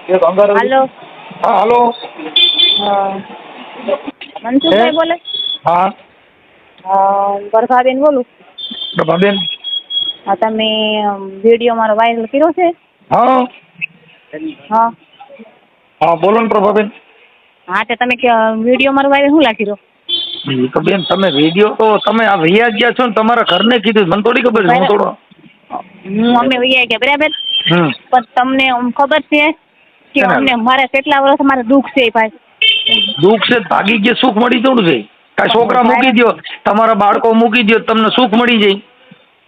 એક અંગાર. હાલો. હા હાલો. મનસુખભાઈ બોલે? હા પ્રભાબેન બોલું. પ્રભાબેન. હા, તમે વિડીયો મારો વાયરલ કર્યો છે? હા હા. હા બોલો ને પ્રભાબેન. હા, તો તમે વિડીયો મારો વાયરલ શું લાગી રહ્યો? તો બેન તમે વિડીયો તો તમે આ વૈયા ગયા છો ને તમારા ઘરને કીધું, મને થોડી ખબર છે. હું થોડો અમે વૈયા ગયા બરાબર, હમ પણ તમને ખબર છે કે શેના અમને મારે કેટલા વર્ષ મારે દુઃખ છે ભાઈ? દુઃખ છે ભાગી ગયા, સુખ મળી જવું છે. કાંઈ છોકરા ઉભા મૂકી રહો, દો, તમારા બાળકો મૂકી દો, તમને સુખ મળી જાય.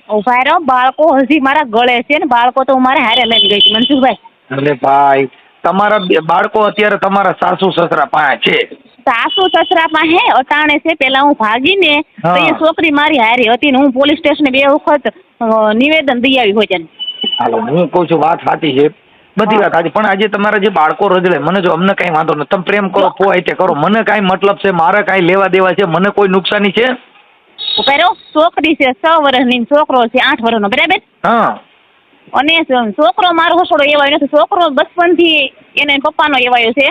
ઉભા રહો. બાળકો હજી મારા ગળે છે ને, બાળકો તો હું મારે હારે લઈને ગઈ હતી મનસુખભાઈ. એટલે ભાઈ તમારા બાળકો અત્યારે તમારા સાસુ સસરા પાસે છે. સાસુ સસરા પાસે અટાણે છે. પેલા હું ભાગીને તો એ હા છોકરી મારી હારી હતી ને હું પોલીસ સ્ટેશને 2 વખત નિવેદન દઈ આવી હોય છે. હાલો, હું કહું છું વાત સાચી છે, બધી વાત સાચી, પણ આજે તમારા જે બાળકો રજડે, મને જો અમને કાંઈ વાંધો નથી, તમે પ્રેમ કરો પોહાય તે કરો, મને કાંઈ મતલબ છે, મારે કાંઈ લેવા દેવા છે, મને કોઈ નુકસાની છે? ઉભા છોકરી છે 6 વર્ષની, છોકરો છે 8 વર્ષનો બરાબર. હા. અને છોકરો મારો હસોડો એવાયો નથી, છોકરો બચપનથી એને પપ્પાનો એવાયો છે.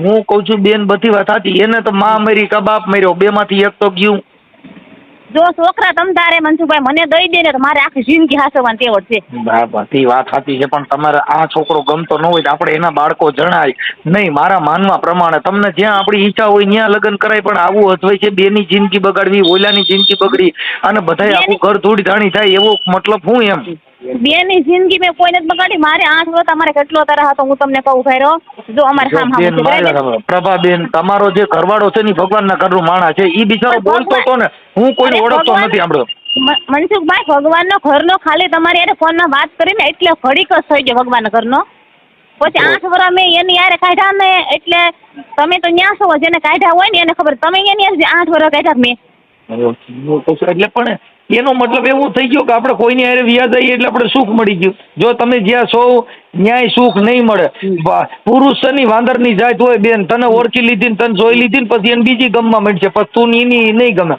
હું કહું છું બેન, બધી વાત સાચી, એને તો માં મરી કે બાપ મર્યો, 2 માંથી એક તો ગયું. જો છોકરા તમ તારે મનસુખભાઈ મને દઈ દે ને તો મારે આખી જિંદગી હાસવવાની તેવડ છે. બધી વાત સાચી છે, પણ તમારે આ છોકરો ગમતો ન હોય તો આપણે એના બાળકો જણાય નહીં. મારા માનવા પ્રમાણે તમને જ્યાં આપણી ઈચ્છા હોય ત્યાં લગ્ન કરાય, પણ આવું હોય છે બેની જિંદગી બગાડવી, ઓલાની જિંદગી બગડી અને બધાય આખું ઘર ધૂળ ધાણી થાય, એવો મતલબ હું એમ. બેની જિંદગી મેં કોઈ નથી બગાડી. મારે 8 વર્ષ અમારે કેટલો તરહ હતો હું તમને કહું ભાઈ. જો અમારે પ્રભાબેન, તમારો જે ઘરવાળો છે ને ભગવાનના ઘરનું માણસ છે, એ બિચારો બોલતો હતો ને, હું કોઈને ઓળખતો નથી. આપણો મનસુખભાઈ ભગવાનનો ઘરનો ખાલી તમારી યારે ફોનમાં વાત કરીને એટલે ઘડીક જ થઈ ગયો ભગવાનના ઘરનો. પછી 8 વર્ષ મેં એની યારે કાઢ્યા ને, એટલે તમે તો ન્યા છો, જેને કાઢ્યા હોય ને એને ખબર. તમે એની 8 વર્ષ કાઢ્યા મેં. એટલે પણ એનો મતલબ એવું થઈ ગયો કે આપણે કોઈની હારે વ્યાજ આવીએ એટલે આપણે સુખ મળી ગયું. જો તમે જ્યાં છો ન્યાય સુખ નહીં મળે. પુરુષ ની વાંદરની જાત હોય બેન, તને ઓળખી લીધી ને તને જોઈ લીધી ને પછી એને બીજી ગમવા માંડશે, પછી તું એની નહીં ગમે.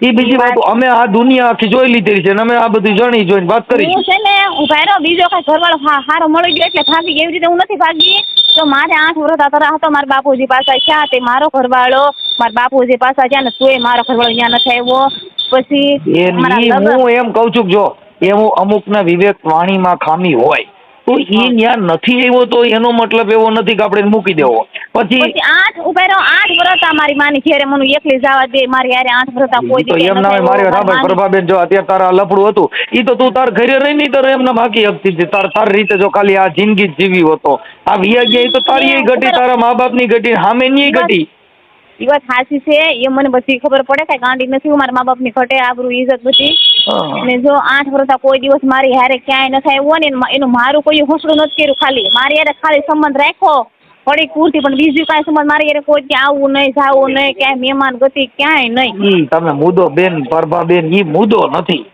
એ બીજી વાત. અમે આ દુનિયા આખી જોઈ લીધી છે, અમે આ બધી જાણી જોઈને વાત કરી છે ને. ઉભા રહો, બીજો કઈ ઘરવાળો સારો મળી ગયો એટલે ભાગી ગઈ, એવી રીતે હું નથી ભાગી. તો મારે 8 વર્ષ તરહ હતો, મારા બાપુજી પાસે ક્યાં તે મારો ઘરવાળો મારા બાપુજી પાસે જ્યાં ને તોય મારો ઘરવાળો ત્યાં નથી આવ્યો. પછી હું એમ કઉ છું, જો એવું અમુક ના વિવેક વાણીમાં ખામી હોય તો એ ત્યાં નથી આવ્યો, તો એનો મતલબ એવો નથી કે આપણે મૂકી દેવો. પછી 8 વર્ષ મારી માની ઘેરે મને એકલી જવા દે, મારી યારે 8 વર્ષ કોઈ તો એમ ના મારી બરાબર. પ્રભાબેન, જો અત્યારે તારા લફડું હતું એ તો તું તાર ઘરે રહી નહીં, તારે એમને બાકી હકતી તારી રીતે જો ખાલી આ જિંદગી જ જીવી હોતો. આ વિયા ગયા એ તો તારી ઘટી, તારા મા બાપ ની ઘટી, સામે ની ઘટી. એ વાત સાચી છે, એ મને બધી ખબર પડે. કઈ ગાંડી નથી હું, મારા મા બાપ ની ઘટે આબરૂ ઇજ્જત બધી. અને જો 8 વર્ષ કોઈ દિવસ મારી હારે ક્યાંય નથી આવ્યો ને, એનું મારું કોઈ હોસડું નથી કર્યું. ખાલી મારી હારે ખાલી સંબંધ રાખ્યો થોડી પૂરતી, પણ બીજું કાંઈ સંબંધ મારી હારે કોઈ ત્યાં આવવું નહીં, જાવું નહીં, ક્યાંય મહેમાન ગતિ ક્યાંય નહીં. તમે મુદ્દો બેન, પ્રભાબેન, ઈ મુદ્દો નથી.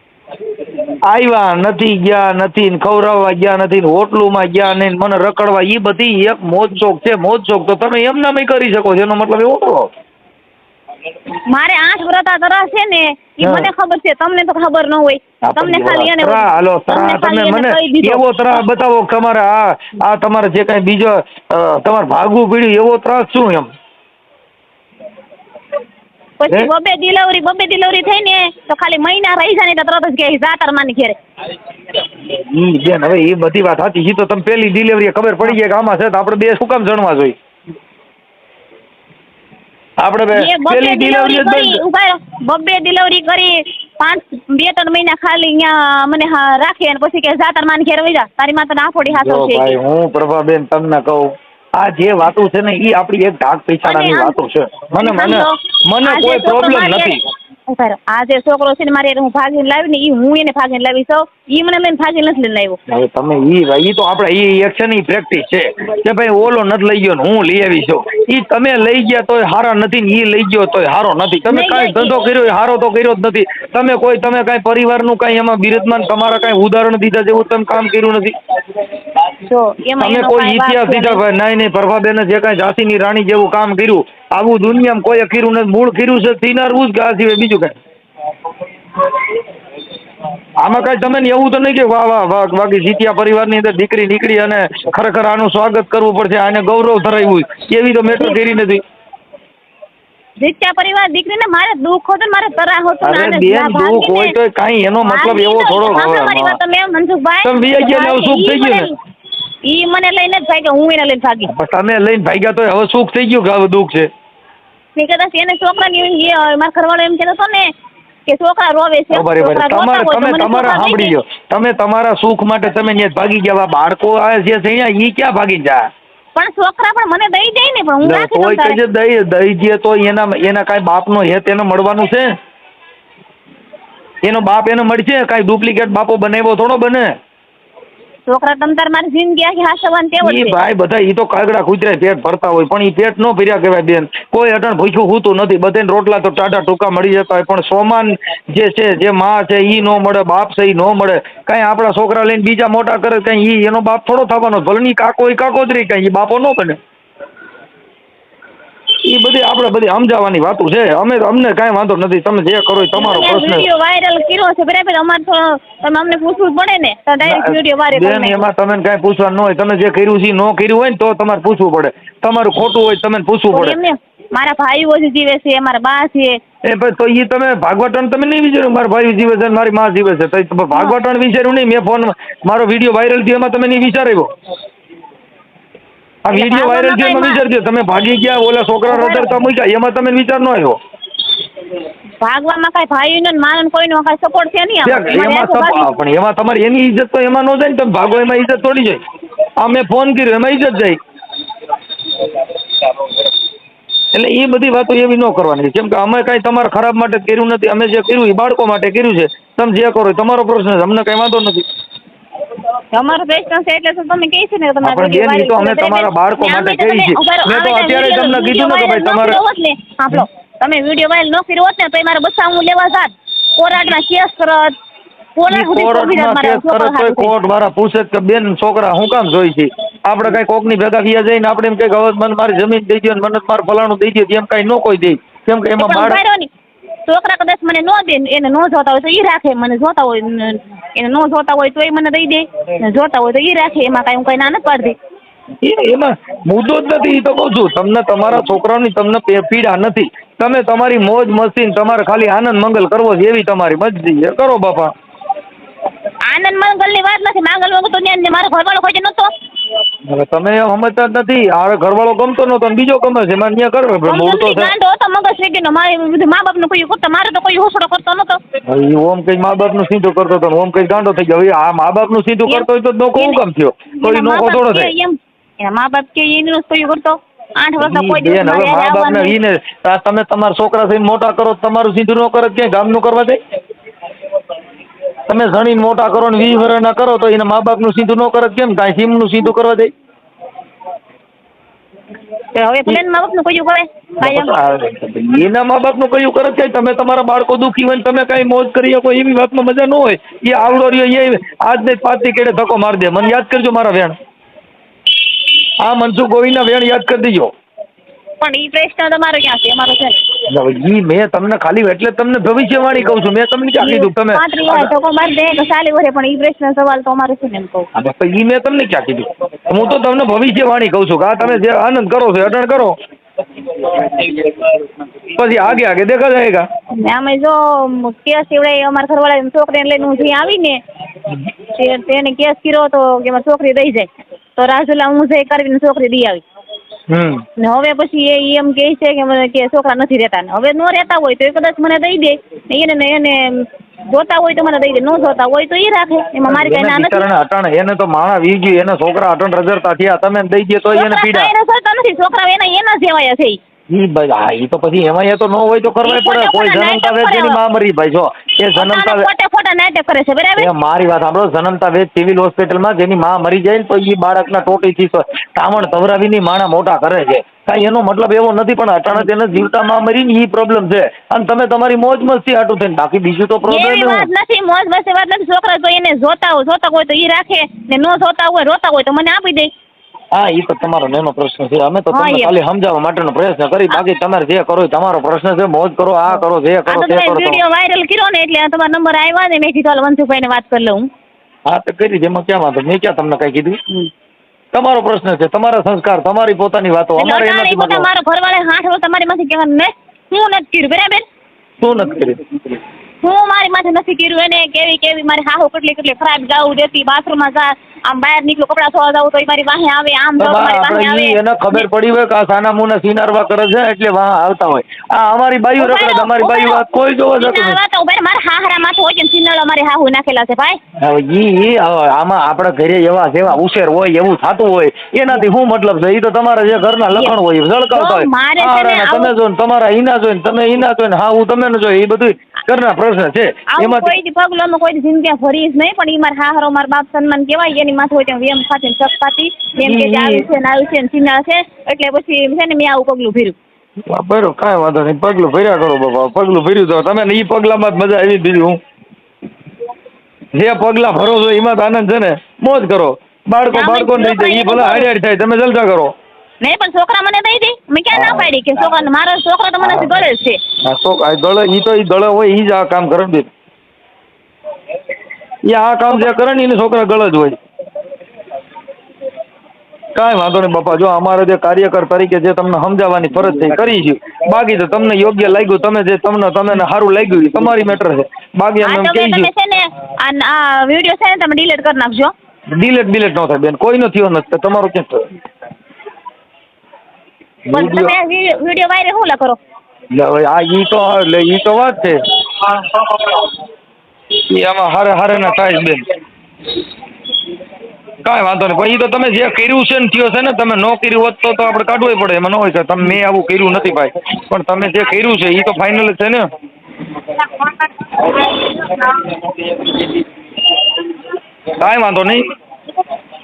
આવ્યા નથી, ગયા નથી, ખવડાવવા ગયા નથી, હોટલુમાં ગયા નહીં, મને રખડવા, ઈ બધી એક મોજ શોખ છે. મોજ શોખ તો તમે એમ નામ કરી શકો છો, એનો મતલબ એવો કરો. મારે 8 વર્ષ તરફ છે ને, એ મને ખબર છે, તમને તો ખબર ન હોય. તમને ખાલી એને હાલો તમે મને એવો ત્રાસ બતાવો તમારે આ તમારે જે કઈ બીજો તમારે ભાગવું પડ્યું એવો ત્રાસ શું એમ? પછી બબે ડિલિવરી થઈ ને તો ખાલી મહિના રહી જાય ને તો તરત જ કે જાતર માની ઘેરે. બેન હવે એ બધી વાત સાચી, તો તમે પેલી ડિલિવરી ખબર પડી જાય કે આમાં છે, તો આપણે 2 શું કામ જણવા જોઈએ? આપણે પેલી ડિલિવરી બબે ડિલિવરી કરી 2-3 મહિના ખાલી અહીંયા મને રાખી અને પછી કે જાતર માની ઘેરે વઈ જા, તારી માતા ના ફોડી હાથો છે. ભાઈ હું પ્રભાબેન તમને કહું, આ જે વાતો છે ને એ આપણી એક ઢાક પૈસાની વાતો છે. મને કોઈ પ્રોબ્લેમ નથી. આ જે છોકરો છે ને મારી હું ભાગીને લાવી ને, હું એને ભાગીને લાવી છું, ઈ મને લઈને ભાગીને નથી લઈને આવ્યો. હવે તમે ઈ તો આપણે ઈ એક છે ને પ્રેક્ટિસ છે કે ભાઈ ઓલો નથી લઈ ગયો ને હું લઈ આવી છું. ઈ તમે લઈ ગયા તોય હારા નથી ને ઈ લઈ ગયો તોય હારો નથી. તમે કાંઈ ધંધો કર્યો હારો તો કર્યો જ નથી. તમે કાંઈ પરિવારનું કાંઈ એમાં બિરદમાન તમારા કાંઈ ઉદાહરણ દીધા જેવું તમે કામ કર્યું નથી. તમે કોઈ ઇતિહાસ દીધા ભાઈ નહીં પ્રભાબેન જે કાંઈ ઝાંસીની રાણી જેવું કામ કર્યું આવું દુનિયામાં કોઈ કર્યું નથી. મૂળ કર્યું છે તીનારવું જ કે આ સિવાય બીજું કાંઈ. આમાં કઈ તમે ને એવું તો નહીં કે વાહ વાહ વાહ બાકી જીત્યા પરિવારની અંદર દીકરી નીકળી અને ખરેખર આનું સ્વાગત કરવું પડશે, આને ગૌરવ ધરાવ્યું, એવી તો મેટર કરી નથી. જીત્યા પરિવાર દીકરીને મારે દુઃખ હતું, મારે તરાહ હતું. અરે બેન દુઃખ હોય તો કાંઈ એનો મતલબ એવો થોડો તમે મનસુખભાઈ તમે વિયા ગયા ને હવે સુખ થઈ ગયું ને. ઈ મને લઈને જ ભાગ્યા, હું એને લઈને ભાગી. તમે લઈને ભાગ્યા તો હવે સુખ થઈ ગયું કે હવે દુઃખ છે? નહીં કદાચ એને છોકરાની મારા ઘરવાળો એમ કહેતો હતો ને કે છોકરા રોવે છે. તમે તમારા સાંભળી લો, તમે તમારા સુખ માટે તમે ત્યાં ભાગી ગયા, બાળકો આવે છે અહીંયા ઈ ક્યાં ભાગી જાય? પણ છોકરા પણ મને દઈ જાય ને, પણ હું રાખી દઉં. તોય દઈ દે તો એના કાંઈ બાપનો હેત એને મળવાનું છે? એનો બાપ એને મળશે? કાંઈ ડુપ્લિકેટ બાપો બનાવ્યો થોડો બને? છોકરા તમ તાર મારી જિંદગી આખી હાસવાની ટેવ છે. ભાઈ બધા ઈ તો કાગડા કૂતરા પેટ ભરતા હોય, પણ ઈ પેટ નો ભર્યા કહેવાય બેન. કોઈ અટણ ભૂખ્યું હોતું નથી, બધાને રોટલા તો ટાટા ટૂંકા મળી જતા હોય, પણ સોમાન જે છે, જે માં છે ઈ નો મળે, બાપ છે ઈ નો મળે. કઈ આપણા છોકરા લઈને બીજા મોટા કરે, કઈ ઈ એનો બાપ થોડો થવાનો? ભલે કાકો ઈ કાકો જ રહી, કઈ ઈ બાપો નો બને. ઈ બધી આપણે બધી સમજાવવાની વાતો છે. અમને કાંઈ વાંધો નથી, તમે જે કરો એ તમારો પ્રશ્ન. વિડિયો વાયરલ કર્યો છે બરાબર, અમાર તો તમે અમને પૂછવું જ પડે ને, તો ડાયરેક્ટ વિડિયો વાયરલ બેન એમાં તમે કાંઈ પૂછવાનું ન હોય. તમે જે કર્યું છે ન કર્યું હોય ને તો તમારે પૂછવું પડે. તમારું ખોટું હોય તમે પૂછવું પડે. મારા ભાઈઓ જીવે છે, મારા બા છે. તો ઈ તમે ભાગવટન તમે નહીં વિચાર્યું મારા ભાઈ જીવે છે મારી માં જીવે છે, તો ભાગવટન વિચાર્યું નહીં? મેં ફોન મારો વિડીયો વાયરલ થયો એમાં તમે નહીં વિચાર્યો? આ વિડીયો વાયરલ થયો એમાં વિચારજો. તમે ભાગી ગયા, ઓલા છોકરા રદરતા મૂક્યા, એમાં તમે વિચાર ન આવ્યો? ભાગવામાં કઈ ભાઈનો ને માનો કોઈનો કઈ સપોર્ટ છે નહીં. પણ એમાં તમારી એની ઇજ્જત તો એમાં ન જાય ને. તમે ભાગો એમાં ઇજ્જત થોડી જાય. આ મેં ફોન કર્યો એમાં ઇજ્જત જાય. એટલે એ બધી વાતો એવી ન કરવાની, કેમ કે અમે કઈ તમારા ખરાબ માટે કર્યું નથી. અમે જે કર્યું એ બાળકો માટે કર્યું છે. તમે જે કરો તમારો પ્રશ્ન છે, અમને કઈ વાંધો નથી. તમારો પ્રશ્ન છે એટલે તો તમે કહી છે ને તમારે તો અમે તમારા બાળકો માટે કરી છે. મેં તો અત્યારે તમને કીધું ને કે ભાઈ તમારે આપણો તમે વિડિયો વાયરલ ન કર્યો હોત ને તો મારા બચ્ચા હું લેવા જાત, કોર્ટમાં કેસ કરત. કોર્ટ વાળા પૂછે કે બેન છોકરા હું કામ જોઈ છે? આપણે કઈ કોક ની ભેગા થયા જઈને આપણે એમ કઈ હવે મને મારી જમીન દઈ દો, મને મારું ફલાણું દઈ દો, એમ કઈ ન કોઈ દે. કેમ કે એમાં બાળક છોકરા કદાચ મને ન દે, એને ન જોતા હોય તો ઈ રાખે, મને જોતા હોય એને ન જોતા હોય તો એ મને દઈ દે, જોતા હોય તો ઈ રાખે. એમાં કઈ હું કઈ ના નથી પાડતી. એમાં મુદ્દો જ નથી. તો કહું છું તમને, તમારા છોકરાઓની તમને પીડા નથી. તમે તમારી મોજ મસ્તી તમારે ખાલી આનંદ મંગલ કરવો છે એવી તમારી મરજી કરો બાપા. આનંદ મંગલ ની વાત નથી. માંગલ મંગલ તો મારો ઘરવાળો કોઈ નતો. હવે તમે સમજતા જ નથી. આ ઘરવાળો ગમતો નતો, બીજો ગમે છે, એમાં ત્યાં કરવે મૂળ તો છે મગજ વીટી નો. મારે મા બાપ નું કોઈ કરતો, મારે તો કોઈ હોસડો કરતો નતો. ઓમ કઈ મા બાપ નું સીધું કરતો હતો, ઓમ કઈ ગાંડો થઈ ગયો. આ મા બાપ નું સીધું કરતો હોય તો નોકો હું કામ થયો? તો એ નોકો થોડો થાય. એના મા બાપ કે એનું કોઈ કરતો 8 વર્ષ કોઈ દિવસ મા બાપ ને ઈને તમે તમારા છોકરા થઈને મોટા કરો, તમારું સીધું ન કરો ક્યાંય ગામનું કરવા દે? તમે જણીને મોટા કરો ને 20 વર્ષના કરો તો એના મા બાપ નું સીધું ન કરે કેમ? કાંઈ સીમ નું સીધું કરવા દે? હવે પ્લેન મા બાપ નું કયું કરે? એના મા બાપ નું કયું કરે છે? તમે તમારા બાળકો દુખી હોય ને તમે કઈ મોજ કરી શકો એવી વાતમાં મજા ન હોય. એ આવડો રહ્યો એ આજ ને 5 થી કેડે ધક્કો મારી દે. મને યાદ કરજો મારા વેણ. આ મનસુખ ગોવિંદના વેણ યાદ કરી દેજો. પણ ઈ પ્રશ્ન તમારો ક્યાં છે? અમારો છે ઈ મેં તમને ખાલી એટલે તમને ભવિષ્યવાણી કહું છું. મેં તમને ક્યાં કીધું? તમે ધક્કો મારી દે તો ચાલી વરે, પણ ઈ પ્રશ્ન સવાલ તો અમારો છે ને એમ કહું. ઈ મેં તમને ક્યાં કીધું? હું તો તમને ભવિષ્યવાણી કહું છું કે આ તમે જે આનંદ કરો છો અટણ કરો, પછી આગે આગે દેખા જાયગા. અમે જો કેસ એવડે અમારા ઘરવાળા છોકરીને લઈને હું જઈ આવીને તેને કેસ કર્યો તો કે મારી છોકરી દઈ જાય, તો રાજુલા હું જઈ કરીને છોકરી દઈ આવી. ને હવે પછી એ એમ કહે છે કે મને કે છોકરા નથી રહેતા. ને હવે નો રહેતા હોય તો એ કદાચ મને દઈ દે, એને જોતા હોય તો મને દઈ દે, ન જોતા હોય તો એ રાખે. એમાં મારી કઈ ના નથી. અટણ એને તો માણા વી ગયું, એને છોકરા અટણ રજરતા થયા, તમે દઈ દે તો એને પીડા નથી. છોકરા એના જેવાયા છે. ઈ તો પછી એમાં એ તો ન હોય તો કરવાય પડે. કોઈ જન્મતા વેદ જેની માં મરી ભાઈ જો એ જન્મતા ખોટા નાટક કરે છે બરાબર. મારી વાત સાંભળો. જન્મતા વેદ સિવિલ હોસ્પિટલમાં જેની માં મરી જાય ને તો એ બાળકના ટોટીથી તામણ તવરાવીની માણા મોટા કરે છે. કાંઈ એનો મતલબ એવો નથી, પણ અચાનક એને જીવતા માં મરી એ પ્રોબ્લેમ છે. અને તમે તમારી મોજ મસ્તી હાટું થઈને, બાકી બીજું તો પ્રોબ્લેમ નથી. મોજ મસ્તી વાત નથી. છોકરા તો એને જોતા હોય તો એ રાખે, ને ન જોતા હોય રોતા હોય તો મને આપી દે. હા એ તો તમારો નેનો પ્રશ્ન છે. અમે તો હા, તમને એમ. ખાલી સમજાવવા માટેનો પ્રયત્ન કરી. બાકી તમારે જે કરો એ તમારો પ્રશ્ન છે. મોજ કરો, આ કરો, જે આ કરો તો તે તમે કરો. વિડીયો વાયરલ કર્યો ને એટલે આ તમારો નંબર આવ્યા ને મેં કીધું હાલો વંશુભાઈને વાત કરી લઉં. હા તો કરી છે. એમાં ક્યાં વાંધો? મેં ક્યાં તમને કઈ કીધું? હમ. તમારો પ્રશ્ન છે, તમારા સંસ્કાર, તમારી પોતાની વાતો. એટલે અમારે અટાણે એનાથી પોતા મતલબ મારો ઘરવાળે 8 વર્ષ તમારી માંથી કહેવાનું ને હું નથી કર્યું બરાબર. શું નથી કર્યું? હું મારી માથે નથી કર્યું. એને કેવી મારી હાહુ કેટલી ખરાબ ગાવું દેતી, બાથરૂમમાં જા આમ બહાર નીકળો કપડાં ધોવા જાવ તો મારી વાહે આવે, આમ જાવ તો મારી વાહે આપણે આવે. ઈ એને ખબર પડી હોય કે આ સાના મુના સિનારવા કરે છે એટલે વાહ આવતા હોય. આ અમારી બાયુ રખડે, અમારી બાયુ વાત કોઈ જોવા જતું નથી. મારા હાહરા માથે હોય કે સિંદળ અમારી હાહુ નાખેલા છે ભાઈ. હવે ઈ આમાં આપણા ઘરે એવા જેવા ઉછેર હોય એવું થતું હોય એનાથી શું મતલબ છે? ઈ તો તમારા જે ઘરના લખણ હોય ઝળકાવતા હોય. મારે છે ને તમે જો ને તમારા ઈના જોઈને તમે ઈના જોઈને હા હું તમે ન જોઈ એ બધું ઘરના પ્રશ્ન છે. આવું કોઈ પગલામાં કોઈ જિંદગી ભરી જ નહીં. પણ ઈ મારા હાહરો મારા બાપ સન્માન કહેવાય એની માથે હોય ત્યાં વેમ ખાતી ને શક ખાતી એમ કે આવી છે ને આવી છે ને સિંદળ છે એટલે પછી છે ને મેં આવું પગલું ભર્યું. બરો કાંઈ વાંધો નહીં, પગલું ભર્યા કરો બાપા. પગલું ભર્યું તો તમે ઈ પગલામાં જ મજા આવી. બીજું હું જે પગલા ભરો છો એમાં જ આનંદ છે ને. મોજ કરો. બાળકો નહીં જાય એ ભલે હાડ થાય, તમે જલસા કરો. નહીં પણ છોકરા મને દઈ દે. મેં ક્યાં ના પાડી કે છોકરા મારો છોકરો તો મને ગળે જ છે. દળ ઈ તો ઈ દળ હોય ઈ જ આ કામ કરે ને. એ આ કામ જે કરે ને એને છોકરા ગળ જ હોય. કાંઈ વાંધો નહીં બાપા. જો અમારે જે કાર્યકર તરીકે જે તમને સમજાવવાની ફરજ છે કરી છે. બાકી તો તમને યોગ્ય લાગ્યું, તમે જે તમને સારું લાગ્યું તમારી મેટર છે. બાકી અમે કહી તમે છે ને આ વિડીયો છે ને તમે ડિલીટ કરી નાખજો. ડિલેટ ન થાય બેન, કોઈ નો થયો નથી. તમારો ક્યાં થયો? પણ તમે વિડીયો વાયરલ હું લા કરો? આ ઈ તો વાત છે. એમાં હારે ના થાય બેન. કાંઈ વાંધો નહીં. પણ ઈ તો તમે જે કર્યું છે ને થયો છે ને. તમે ન કર્યું હોત તો આપણે કાઢવું પડે. એમાં ન હોય કે તમે મેં આવું કર્યું નથી ભાઈ. પણ તમે જે કર્યું છે એ તો ફાઇનલ જ છે ને. કાંઈ વાંધો નહીં.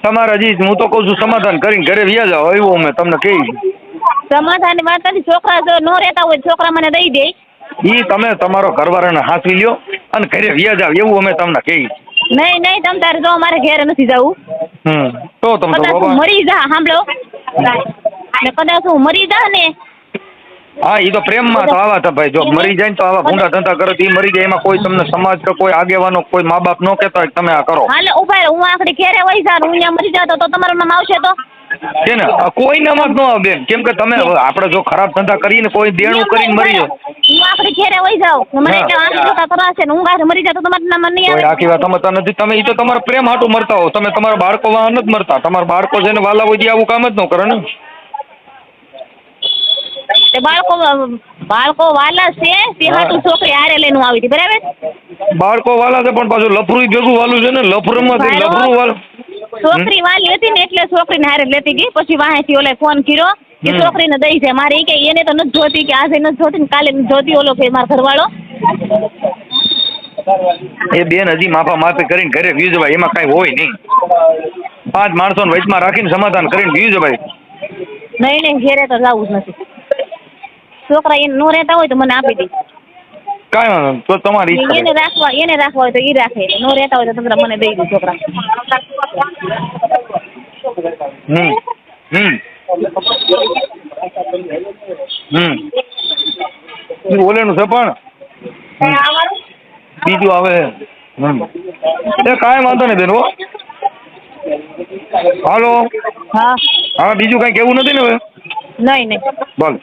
તમારે હજી હું તો કહું છું સમાધાન કરીને ઘરે વ્યા જાઓ એવું અમે તમને કહી. સમાધાનની વાત નથી. છોકરા જો ન રહેતા હોય છોકરા મને દઈ દે. ઈ તમે તમારો ઘરવાળાને હાંસવી લ્યો અને ઘરે વ્યા જાવ એવું અમે તમને કહી. નહીં તમ તારે જો મારે ઘેર નથી જવું. તો તમે કદાચ હું મરી જા સાંભળો ને કદાચ હું મરી જા ને. હા ઈ તો પ્રેમમાં તો આવા હતા ભાઈ. જો મરી જાય ને તો આવા ભૂંડા ધંધા કરે તો ઈ મરી જાય. એમાં કોઈ તમને સમાજ કે કોઈ આગેવાનો કોઈ મા બાપ ન કહેતા હોય તમે આ કરો. હાલે ઉભા હું આખડી ઘેરે વહી જા. હું અહીંયા મરી જાતો તો તમારું નામ આવશે તો છે ને કોઈ નામ જ ન આવે બેન. કેમ કે તમે આપણે જો ખરાબ ધંધા કરીને કોઈ દેણું કરીને મરી જાય. હું આખડી ઘેરે વહી જાઉં મને એટલે આખી જોતા કરાશે ને હું ગારે મરી જાતો તમારું નામ નહીં આવે. આખી વાત સમજતા નથી તમે. ઈ તો તમારા પ્રેમ હાટું મરતા હો તમે. તમારા બાળકો વાહ નથી મરતા. તમારા બાળકો છે ને વાલા હોય આવું કામ જ ન કરે ને. બાળકો વાલા છે તે હાટું છોકરી હારે લઈને આવી હતી બરાબર. બાળકો વાલા છે પણ પાછું લફરું ભેગું વાલું છે ને. લફરમાંથી લફરું વાલું. છોકરી વાલી હતી ને એટલે છોકરીને હારે લેતી ગઈ. પછી વાહેથી ઓલે ફોન કર્યો કે છોકરીને દઈ છે મારે. કે એને તો નથી જોતી કે આજે નથી જોતી ને કાલે નથી જોતી. ઓલો કે મારો ઘરવાળો એ બેન હજી માફા માફી કરીને ઘરે વ્યૂ જવાય. એમાં કાંઈ હોય નહીં. 5 માણસોને વચમાં રાખીને સમાધાન કરીને વ્યૂ જવાય. નહીં ઘેરે તો જવું જ નથી. છોકરા એને નો રહેતા હોય તો મને આપી દે. કાંઈ વાંધો તો તમારી ઈચ્છા. એને રાખવા હોય તો ઈ રાખે. નો રહેતા હોય તો તમે મને દઈ દો છોકરા. ઓલેનું છે પણ બીજું આવે. એ કાંઈ વાંધો નહીં બેન. હો હાલો. હા બીજું કાંઈ કેવું નથી ને હવે? નહીં બોલ.